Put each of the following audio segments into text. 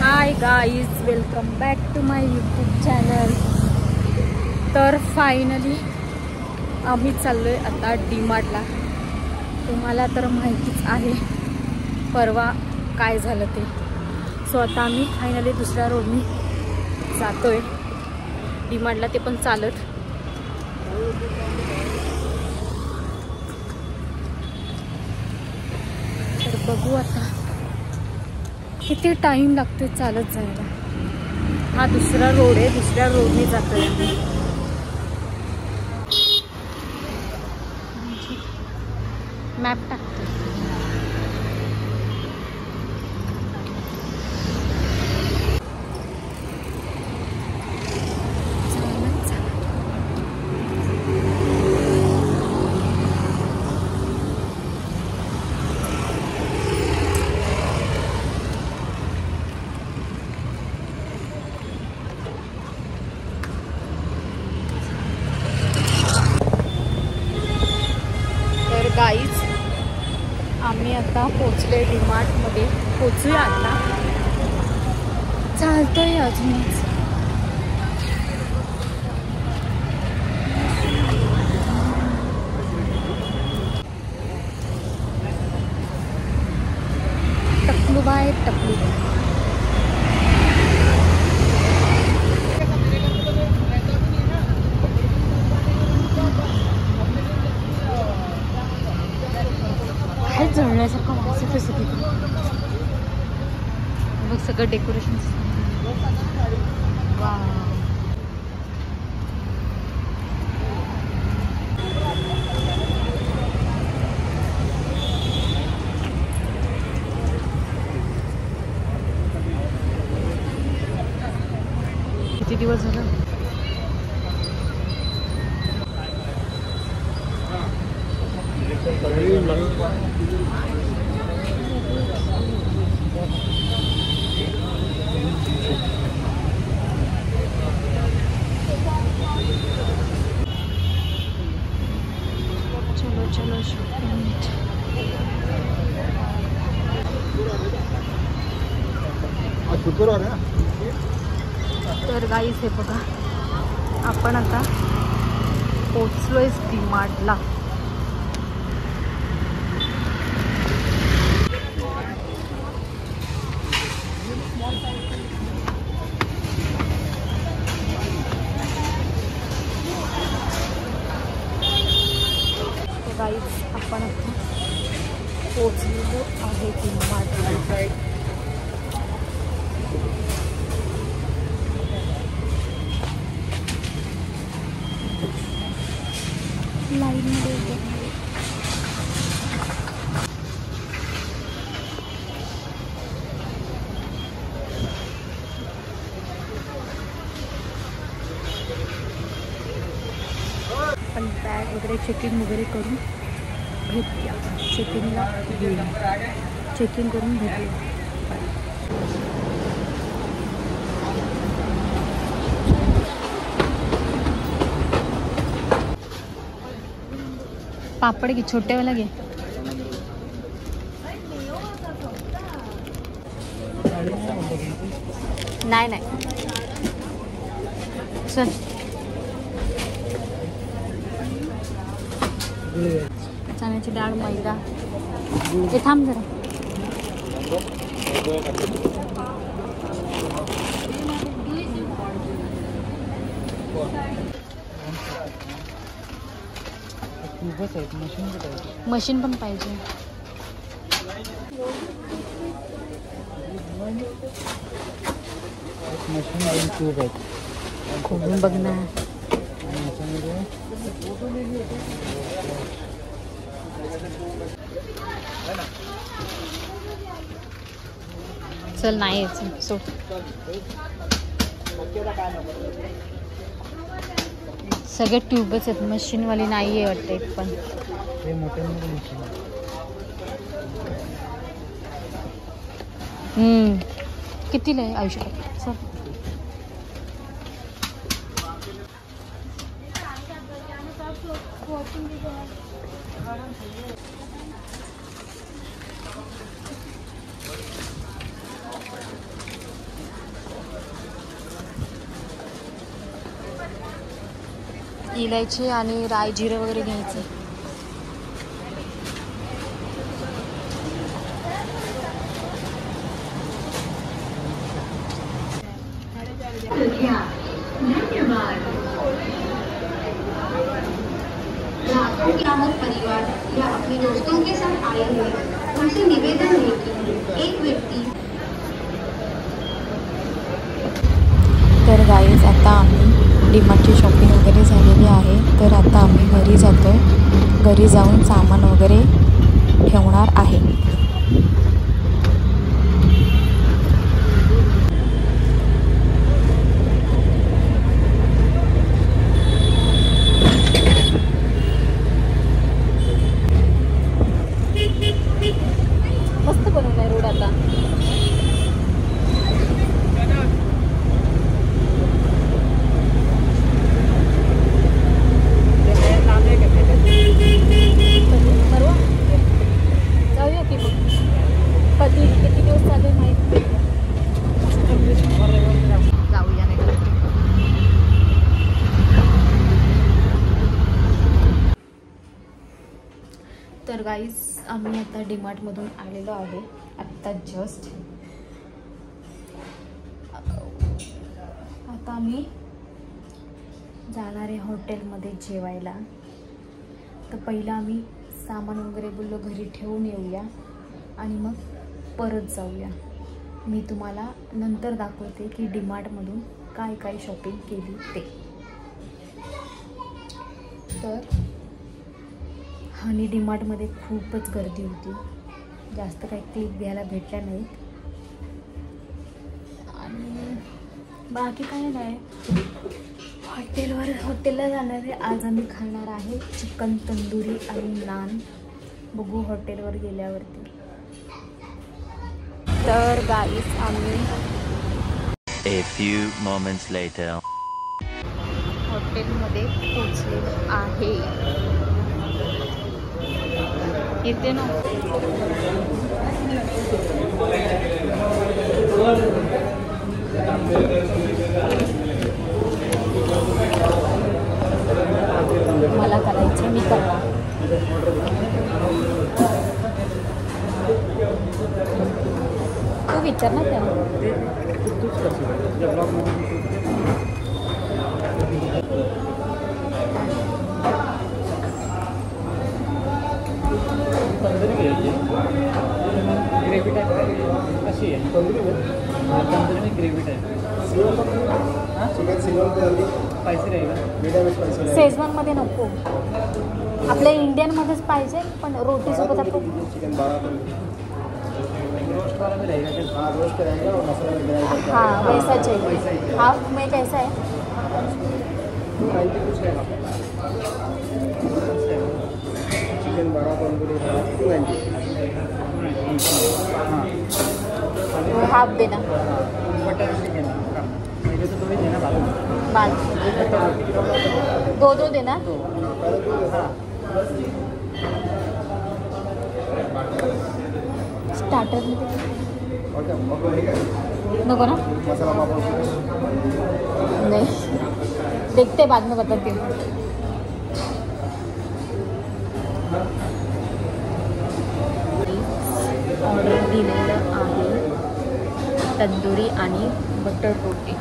Hi guys, welcome back to my YouTube channel. तर finally आम्ही चाललो आहे आता डी-मार्टला. तुम्हाला तर माहितीच आहे परवा काय झालं ते. सो आता आम्ही फायनली दुसऱ्या रोडनी जातो आहे डी-मार्टला, ते पण चालत. तर बघू आता किती टाइम लागतोय चालत जायला. हा दुसरा रोड आहे, दुसऱ्या रोडने जातोय आम्ही. मॅप टाकतो. गाईज, आम्ही आता पोचले डी-मार्टमध्ये. पोचूया आता, चालतोय अजूनच. टकलू बाय टकलू. जळण्यासारखं वास येतो सगळीकडे. मग सगळं डेकोरेशन. किती दिवस झालं? चलो चलो शुक्रवार आहे. तर गाईस, हे बघा, आपण आता पोचलोय डी-मार्टला. गाईज, आपण आता पोचलेलो आहे डी-मार्टला. लाईनमध्ये आपण बॅग वगैरे चेकिंग वगैरे करून भेटूया. चेकिंगला घेऊया, चेकिंग करून भेटूया. पापड घे, छोटेवाला घे. नाही नाही, चल. चण्याची डाळ, मैदा. हे थांब जरा. मशीन पण पाहिजे. खोलून बघ ना. चल, नाही यायचं सो. सगळे ट्यूबच आहेत, मशीनवाली नाही आहे वाटतं एक पण. कितीला आहे आयुष्यात? सर, इलायची आणि राय जिरे वगैरे घ्यायचे. परिवार या अपने दोस्तों के साथ आए हैं, उनसे निवेदन है कि एक व्यक्ति. तर गाईज आता आम्ही डीमार्टची शॉपिंग वगैरे झालेली आहे. तर आता आम्ही घरी जातो आहे. घरी जाऊन सामान वगैरे ठेवणार आहे. मस्त बनवलाय रोड आता. जाऊया की मग. कधी किती दिवस चालेल माहिती. जाऊया नाही. तर गाईज आम्ही आता डीमार्टमधून आलेलो आहे आत्ता जस्ट. आता आम्ही जाणार आहे हॉटेलमध्ये जेवायला. तर पहिलं आम्ही सामान वगैरे बोललो घरी ठेवून येऊया आणि मग परत जाऊया. मी तुम्हाला नंतर दाखवते की डीमार्टमधून काय काय शॉपिंग केली ते. तर आणि डीमार्टमध्ये खूपच गर्दी होती. जास्त काही क्लिप घ्यायला भेटल्या नाहीत आणि बाकी काही नाही. हॉटेलला जाणार आहे. आज आम्ही खाणार आहे चिकन तंदुरी आणि नान. बघू हॉटेलवर गेल्यावरती. तर गाईस आम्ही A few moments later. हॉटेलमध्ये पोहोचलेलो आहे. येते ना. मला करायचं मी करणार. तू विचार ना त्याला. ग्रेव्ही टाईप कशी आहे? तंदुरी में ग्रेव्ही टाईप. स्पायसी राहील. शेजवानमध्ये नको. आपल्या इंडियनमध्येच पाहिजे पण रोटीसोबत आपण. हाँ वैसा चाहिए. हाफ में कैसा है? चिकन 12 तंदूरी 290. हाफ देना. बटर चिकन पहिले तो तुम्ही देना बाल. दो देना. स्टार्टर नको ना. नहीं देखते बाद में बताती हूँ. ऑर्डर दिलेलं आहे तंदुरी आणि बटर रोटी.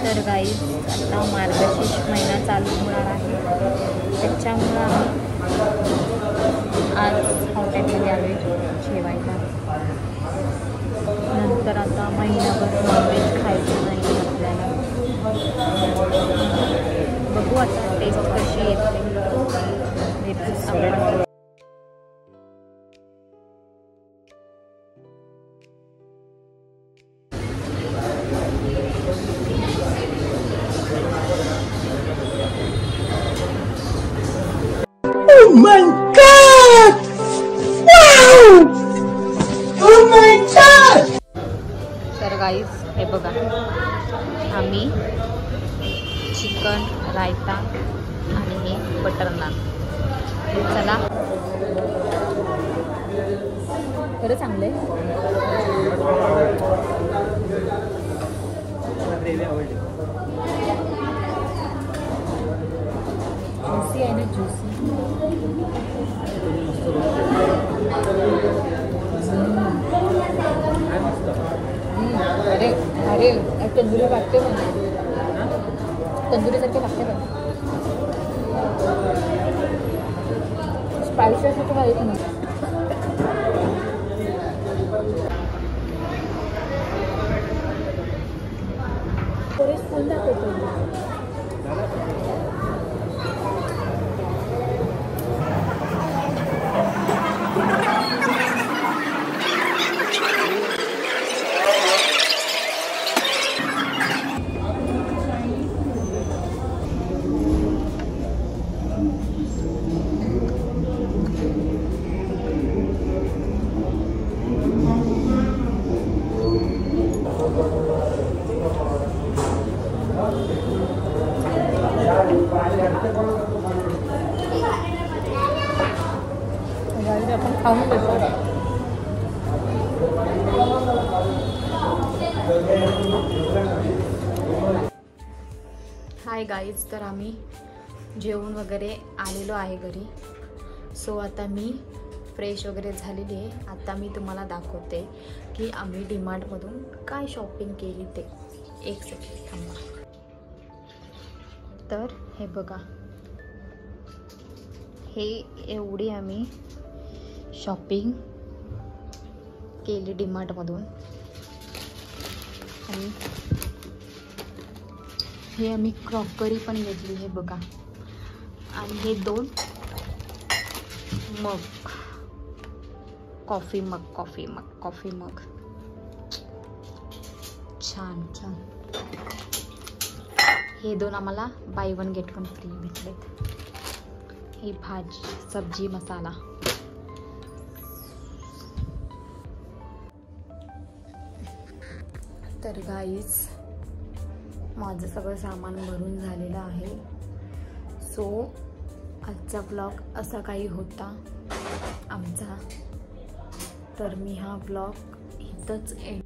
तर गाईज आता मार्गशीर्ष महिना चालू होणार आहे. त्याच्यामुळं आम्ही आज हॉटेलमध्ये आलो जेवायला. नंतर आता महिनाभर नॉनव्हेज खायचं नाही आपल्याला. बघू आता टेस्ट कशी येते. आपण Oh my God! Wow! Oh my God! तर गाईज हे बघा, आम्ही चिकन रायता आणि हे बटर नान. चला, खरं चांगलं आहे. ज्युसी आहे ना, ज्युसी. अरे अरे तंदुरी वाटते पण, तंदुरीसारखे लागते पण. स्पायसी असं तर माहिती नाही. तरी फुल दाखवतो. आपण खाऊन घेतो. हाय गाईज, तर आम्ही जेवण वगैरे आलेलो आहे घरी. सो आता मी फ्रेश वगैरे झालेली आहे. आता मी तुम्हाला दाखवते की आम्ही डीमार्टमधून काय शॉपिंग केली ते. एक सेकंड थांबा. तर हे बघा, हे एवढी आम्ही शॉपिंग केली डीमार्टमधून. आणि हे आम्ही क्रॉकरी पण घेतली, हे बघा. आणि हे 2 मग, कॉफी मग छान छान. हे 2 आम्हाला बाय 1 गेट 1 फ्री भेटलेत. ही भाजी, सब्जी मसाला. तर गाईज, माझं सगळं सामान भरून झालेलं आहे. सो आजचा ब्लॉग असा काही होता आमचा. तर मी हा ब्लॉग इथंच एंड